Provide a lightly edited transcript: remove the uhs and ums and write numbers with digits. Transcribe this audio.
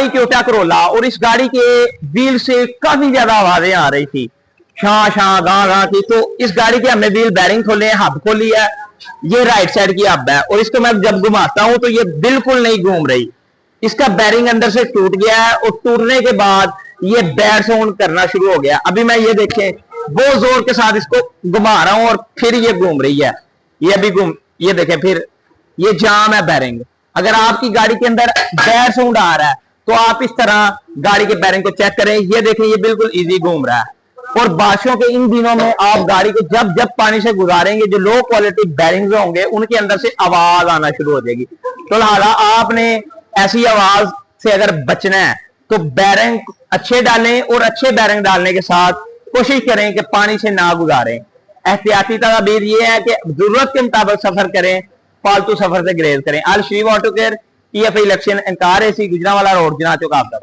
आई Toyota Corolla और इस गाड़ी के व्हील से काफी ज्यादा आवाजें आ रही थी, शां शां गां गां की। तो इस गाड़ी के हमने व्हील बैरिंग खोले हैं, हब खोली है, ये राइट साइड की हब है और इसको मैं जब घुमाता हूं तो ये बिल्कुल नहीं घूम रही। इसका बैरिंग अंदर से टूट गया है और टूटने के बाद ये बैड साउंड करना शुरू हो गया। अभी मैं ये देखें बहुत जोर के साथ इसको घुमा रहा हूं और फिर ये घूम रही है, ये अभी घूम, ये देखें फिर ये जाम है बैरिंग। अगर आपकी गाड़ी के अंदर बैड साउंड आ रहा है तो आप इस तरह गाड़ी के बैरिंग को चेक करें। ये देखें ये बिल्कुल इजी घूम रहा है। और बारिशों के इन दिनों में आप गाड़ी को जब जब पानी से गुजारेंगे, जो लो क्वालिटी बैरिंग्स होंगे उनके अंदर से आवाज आना शुरू हो जाएगी। तो लिहाजा आपने ऐसी आवाज से अगर बचना है तो बैरिंग अच्छे डालें और अच्छे बैरिंग डालने के साथ कोशिश करें कि पानी से ना गुजारें। एहतियाती तदाबीर ये है कि जरूरत के मुताबिक सफर करें, फालतू सफर से ग्रेज करें। Al Sharif auto care, TF election, अंकार AC, गुजरावाला रोड, जना चौक, आपका